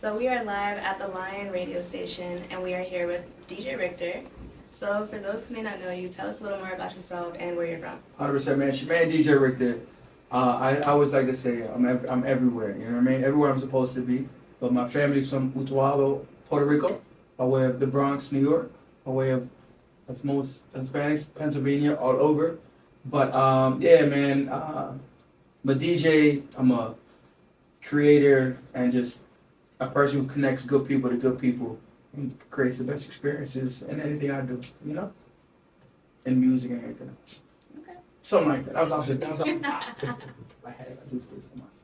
So we are live at the Lion radio station, and we are here with DJ Rictor. So for those who may not know you, tell us a little more about yourself and where you're from. 100%, man. It's your man, DJ Rictor. I always like to say I'm everywhere. You know what I mean? Everywhere I'm supposed to be. But my family's from Utuado, Puerto Rico, by way of the Bronx, New York, by way of that's most Hispanics, Pennsylvania, all over. But yeah, man. I'm a DJ. I'm a creator, and just a person who connects good people to good people and creates the best experiences in anything I do, you know? In music and everything. Okay. Something like that. That was off the top. I had to do this for myself.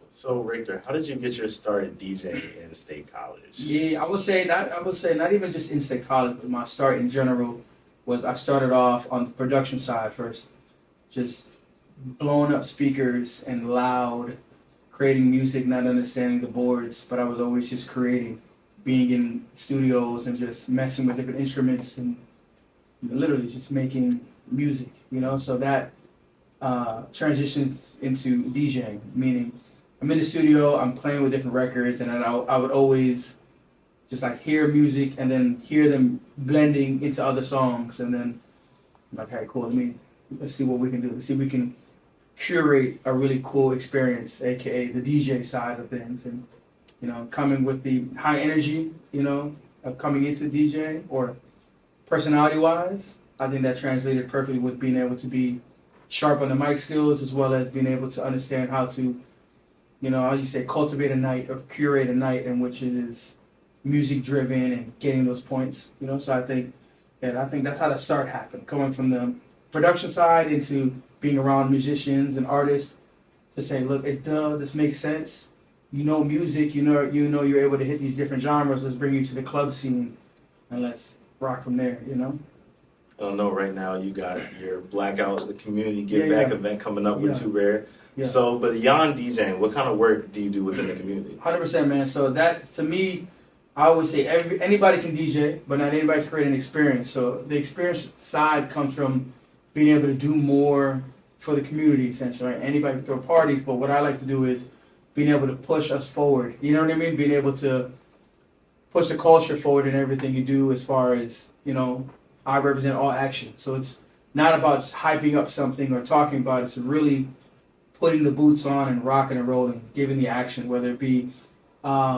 So, Rictor, how did you get your start at DJing in State College? Yeah, I would say not even just in State College, but my start in general was I started off on the production side first. Just blowing up speakers and loud, creating music, not understanding the boards, but I was always just creating, being in studios and just messing with different instruments and literally just making music, you know? So that transitions into DJing, meaning I'm in the studio, I'm playing with different records, and I would always just like hear music and then hear them blending into other songs, and then I'm like, hey, cool, let's see what we can do. Let's see if we can curate a really cool experience, aka the DJ side of things, and you know, coming with the high energy, you know, of coming into DJ or personality wise, I think that translated perfectly with being able to be sharp on the mic skills as well as being able to understand how to, you know, how you say, cultivate a night or curate a night in which it is music driven and getting those points, you know. So I think that's how the start happened, coming from the production side into being around musicians and artists to say, look, this makes sense. You know music, you know you're able to hit these different genres. Let's bring you to the club scene and let's rock from there, you know? I don't know, right now you got your Blackout, the community give back event coming up with Too Rare. Yeah. So, but beyond DJing, what kind of work do you do within the community? 100%, man. So that, to me, I always say anybody can DJ, but not anybody can create an experience. So the experience side comes from being able to do more for the community, essentially. Right? Anybody can throw parties, but what I like to do is being able to push us forward. You know what I mean? Being able to push the culture forward in everything you do as far as, you know, I represent all action. So it's not about just hyping up something or talking about it. It's really putting the boots on and rocking and rolling, giving the action, whether it be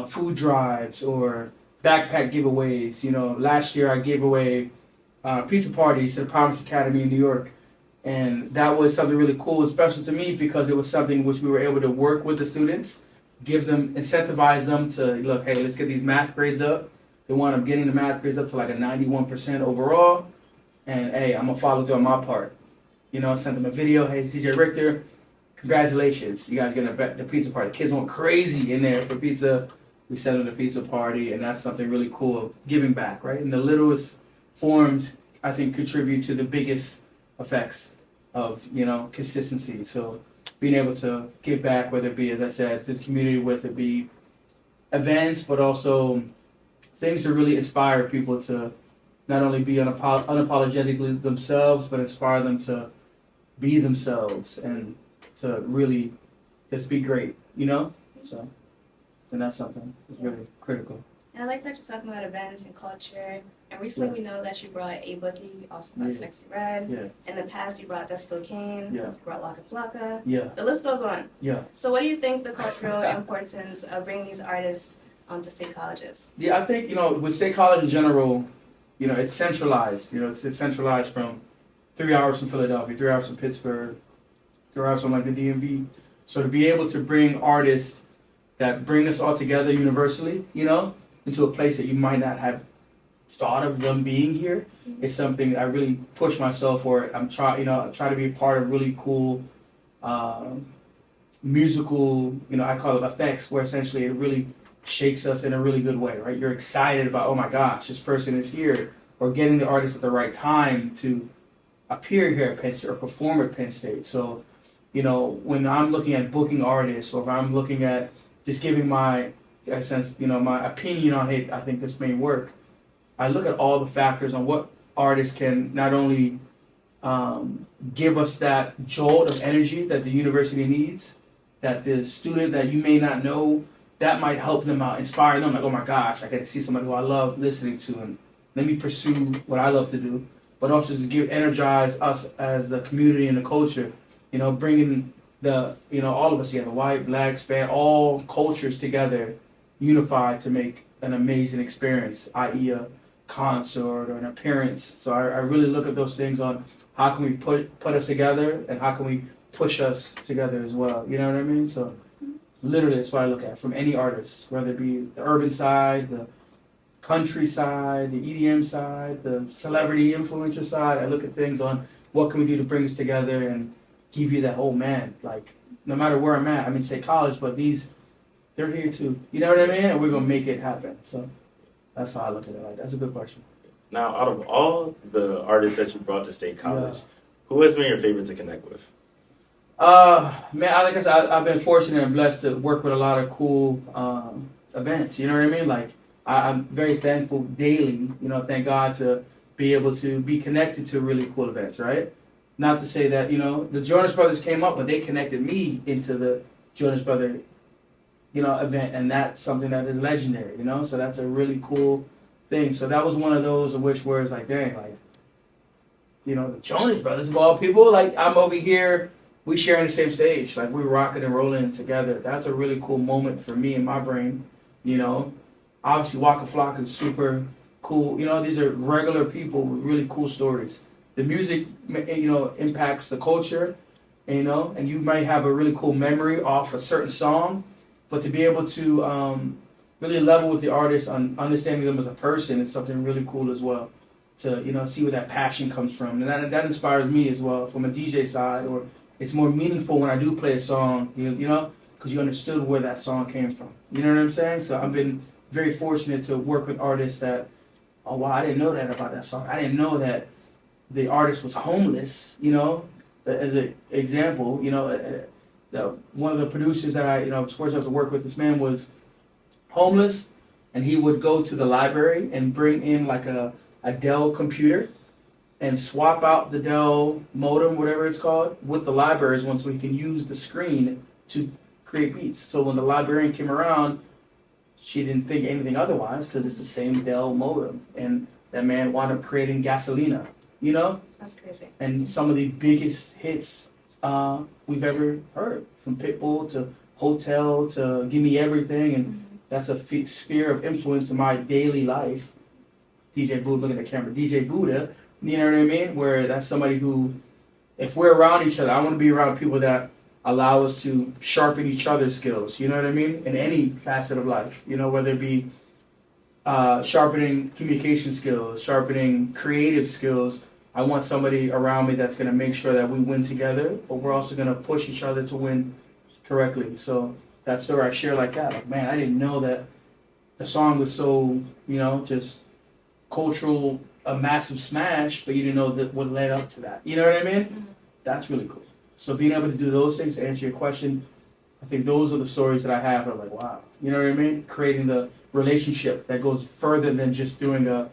food drives or backpack giveaways. You know, last year I gave away pizza parties to the Promise Academy in New York. And that was something really cool and special to me because it was something which we were able to work with the students, incentivize them to, look, hey, let's get these math grades up. They wound up getting the math grades up to like a 91% overall. And hey, I'm going to follow through on my part. You know, send them a video. Hey, it's DJ Rictor. Congratulations. You guys getting the pizza party. The kids went crazy in there for pizza. We sent them the pizza party. And that's something really cool, giving back, right? And the littlest forms, I think, contribute to the biggest effects of, you know, consistency. So being able to give back, whether it be, as I said, to the community, whether it be events, but also things to really inspire people to not only be unapologetically themselves, but inspire them to be themselves and to really just be great, you know? So, and that's something that's really critical. And I like that you're talking about events and culture. And recently we know that you brought A Boogie, you also brought Sexy Red. Yeah. In the past you brought Desto Kane, you brought Waka Flocka. Yeah. The list goes on. Yeah. So what do you think the cultural importance of bringing these artists to state colleges? Yeah, I think, you know, with State College in general, you know, it's centralized. You know, it's centralized from 3 hours from Philadelphia, 3 hours from Pittsburgh, 3 hours from like the DMV. So to be able to bring artists that bring us all together universally, you know, into a place that you might not have thought of them being here, is something I really push myself for. I try to be a part of really cool musical, you know, I call it effects, where essentially it really shakes us in a really good way, right? You're excited about, oh my gosh, this person is here, or getting the artist at the right time to appear here at Penn State or perform at Penn State. So, you know, when I'm looking at booking artists, or if I'm looking at just giving my opinion on, hey, I think this may work, I look at all the factors on what artists can not only give us that jolt of energy that the university needs, that the student that you may not know that might help them out, inspire them. Like, oh my gosh, I get to see somebody who I love listening to, and let me pursue what I love to do. But also to energize us as the community and the culture. You know, bringing all of us together, white, black, Hispanic, all cultures together, unified to make an amazing experience, i.e. a concert or an appearance. So I really look at those things on how can we put us together and how can we push us together as well. You know what I mean? So literally that's what I look at from any artist, whether it be the urban side, the country side, the EDM side, the celebrity influencer side. I look at things on what can we do to bring us together and give you that whole man. Like, no matter where I'm at, I mean, say college, but they're here too. You know what I mean? And we're going to make it happen. So that's how I look at it. Like, that's a good question. Now, out of all the artists that you brought to State College, who has been your favorite to connect with? Man, like I said, I've been fortunate and blessed to work with a lot of cool events. You know what I mean? Like, I'm very thankful daily, thank God to be able to be connected to really cool events, right? Not to say that, the Jonas Brothers came up, but they connected me into the Jonas Brother, event, and that's something that is legendary, So that's a really cool thing. So that was one of those where it's like, dang, like, the Jonas Brothers of all people, like, I'm over here, we sharing the same stage, like, we're rocking and rolling together. That's a really cool moment for me in my brain, Obviously, Waka Flocka is super cool. These are regular people with really cool stories. The music, impacts the culture, and you might have a really cool memory off a certain song, but to be able to really level with the artist on understanding them as a person is something really cool as well. To, see where that passion comes from. And that inspires me as well from a DJ side, or it's more meaningful when I do play a song, because you understood where that song came from. You know what I'm saying? So I've been very fortunate to work with artists that, oh wow, I didn't know that about that song. I didn't know that the artist was homeless, as an example, one of the producers that I, was fortunate to work with, this man was homeless, and he would go to the library and bring in like a Dell computer and swap out the Dell modem, whatever it's called, with the library's one so he can use the screen to create beats. So when the librarian came around, she didn't think anything otherwise because it's the same Dell modem. And that man wound up creating Gasolina, That's crazy. And some of the biggest hits we've ever heard, from Pitbull to Hotel to Give Me Everything. And that's a sphere of influence in my daily life. DJ Buddha, look at the camera. DJ Buddha, you know what I mean? Where that's somebody who, if we're around each other, I want to be around people that allow us to sharpen each other's skills, you know what I mean? In any facet of life, whether it be sharpening communication skills, sharpening creative skills. I want somebody around me that's going to make sure that we win together, but we're also going to push each other to win correctly. So that story I share like that, like, man, I didn't know that the song was so, just cultural, a massive smash, but you didn't know that what led up to that. You know what I mean? Mm-hmm. That's really cool. So being able to do those things to answer your question, I think those are the stories that I have. Are like, wow, you know what I mean? Creating the relationship that goes further than just doing a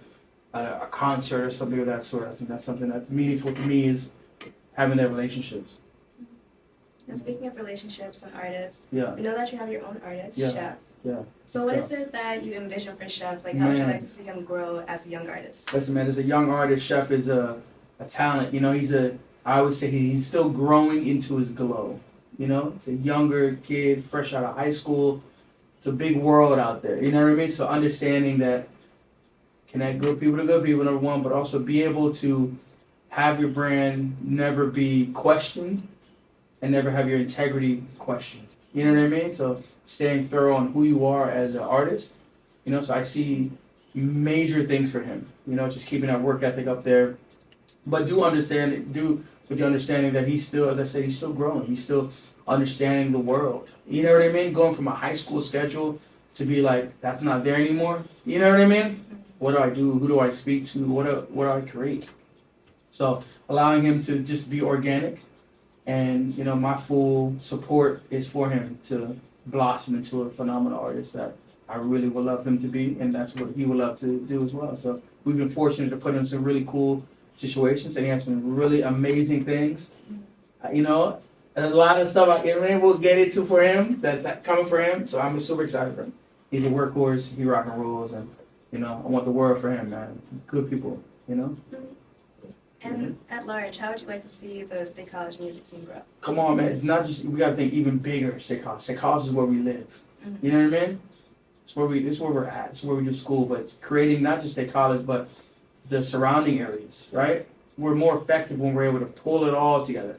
concert or something of that sort. I think that's something that's meaningful to me, is having that relationships. And speaking of relationships and artists, we know that you have your own artist, Chef. Yeah. So what is it that you envision for Chef? Like, how would you like to see him grow as a young artist? Listen, man, as a young artist, Chef is a talent. I always say he's still growing into his glow. It's a younger kid, fresh out of high school. It's a big world out there. You know what I mean? So understanding that, connect good people to good people, number one, but also be able to have your brand never be questioned and never have your integrity questioned. You know what I mean? So staying thorough on who you are as an artist. So I see major things for him. Just keeping that work ethic up there. But do with the understanding that he's still, as I said, he's still growing. He's still understanding the world. You know what I mean? Going from a high school schedule to be like, that's not there anymore. You know what I mean? What do I do? Who do I speak to? What do I create? So allowing him to just be organic, and my full support is for him to blossom into a phenomenal artist that I really would love him to be, and that's what he would love to do as well. So we've been fortunate to put him in some really cool situations, and he has some really amazing things. And a lot of stuff we'll get into for him that's coming for him. So I'm super excited for him. He's a workhorse. He rock and rolls, and I want the world for him, man. Good people, And at large, how would you like to see the State College music scene grow? Come on, man. It's not just we got to think even bigger. State College. State College is where we live. Mm-hmm. You know what I mean? It's where we're at. It's where we do school. But it's creating not just State College, but the surrounding areas. Right? We're more effective when we're able to pull it all together.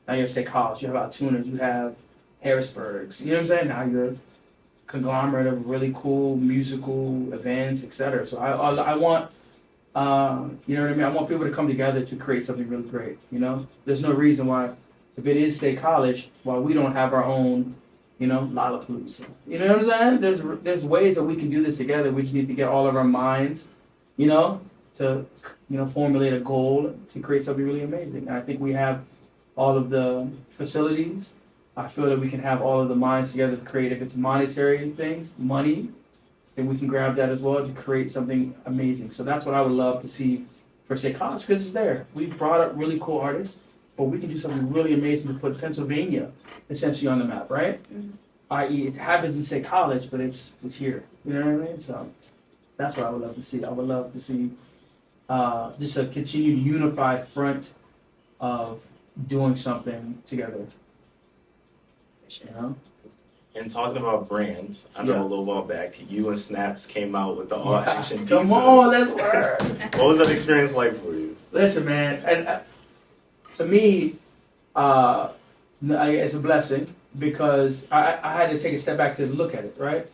Now you have State College. You have Altoona. You have Harrisburg's. You know what I'm saying? Now you're a conglomerate of really cool musical events, etc. So I want. You know what I mean? I want people to come together to create something really great. There's no reason why, if it is State College, why we don't have our own, Lollapalooza. You know what I'm saying? There's ways that we can do this together. We just need to get all of our minds, to formulate a goal to create something really amazing. And I think we have all of the facilities. I feel that we can have all of the minds together to create, if it's monetary things, money, then we can grab that as well to create something amazing. So that's what I would love to see for State College, because it's there. We've brought up really cool artists, but we can do something really amazing to put Pennsylvania essentially on the map, right? Mm-hmm. I.e., it happens in State College, but it's here. You know what I mean? So that's what I would love to see. I would love to see just a continued unified front of doing something together. For sure. And talking about brands, I know a little while back, you and Snaps came out with the All Action Pizza. Come on, let's work. What was that experience like for you? Listen, man, and to me, it's a blessing because I had to take a step back to look at it, right?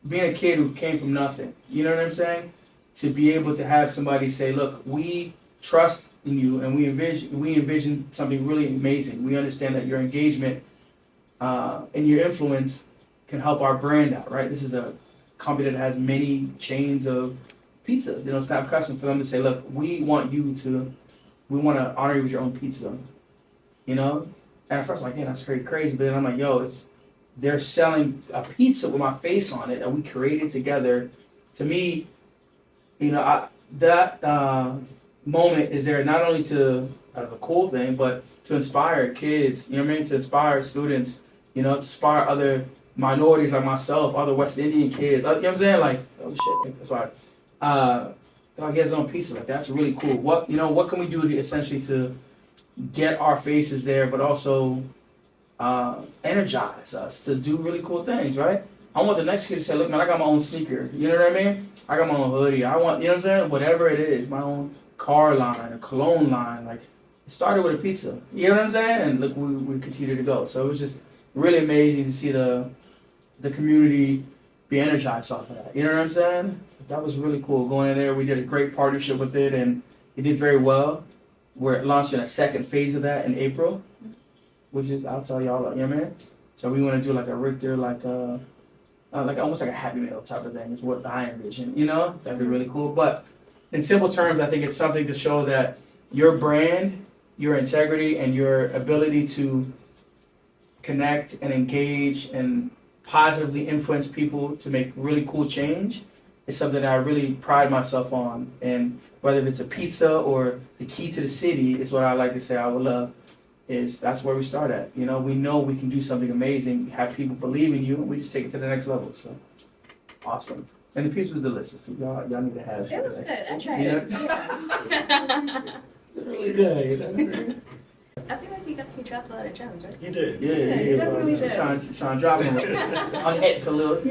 Being a kid who came from nothing, you know what I'm saying? To be able to have somebody say, look, we trust in you and we envision something really amazing. We understand that your engagement and your influence can help our brand out, right? This is a company that has many chains of pizzas. It's not custom for them to say, look, we want to honor you with your own pizza, And at first I'm like, yeah, that's crazy. But then I'm like, yo, they're selling a pizza with my face on it that we created together. To me, that moment is there not only to a cool thing, but to inspire kids, to inspire students, to inspire other minorities like myself, other West Indian kids. You know what I'm saying? Like, oh shit, that's why. He has his own pizza. Like, that's really cool. What can we do to essentially to get our faces there, but also energize us to do really cool things, right? I want the next kid to say, look, man, I got my own sneaker. You know what I mean? I got my own hoodie. I want, you know what I'm saying? Whatever it is, my own car line, a cologne line. Like, it started with a pizza. You know what I'm saying? And look, we continue to go. So it was just really amazing to see the community be energized off of that. You know what I'm saying? That was really cool. Going in there, we did a great partnership with it, and it did very well. We're launching a second phase of that in April, which is, I'll tell y'all, you know what I mean? So we want to do like a Rictor, like almost like a Happy Meal type of thing is what I envision, That'd be really cool. But in simple terms, I think it's something to show that your brand, your integrity, and your ability to connect and engage and positively influence people to make really cool change is something that I really pride myself on. And whether it's a pizza or the key to the city is what I like to say I would love. That's where we start at. We know we can do something amazing, have people believe in you, and we just take it to the next level. So, awesome. And the pizza was delicious. So y'all need to have it. It was good. I tried it. It's really good. I feel like he dropped a lot of gems, right? He did. Yeah, he definitely did. Trying to drop him on head pillows,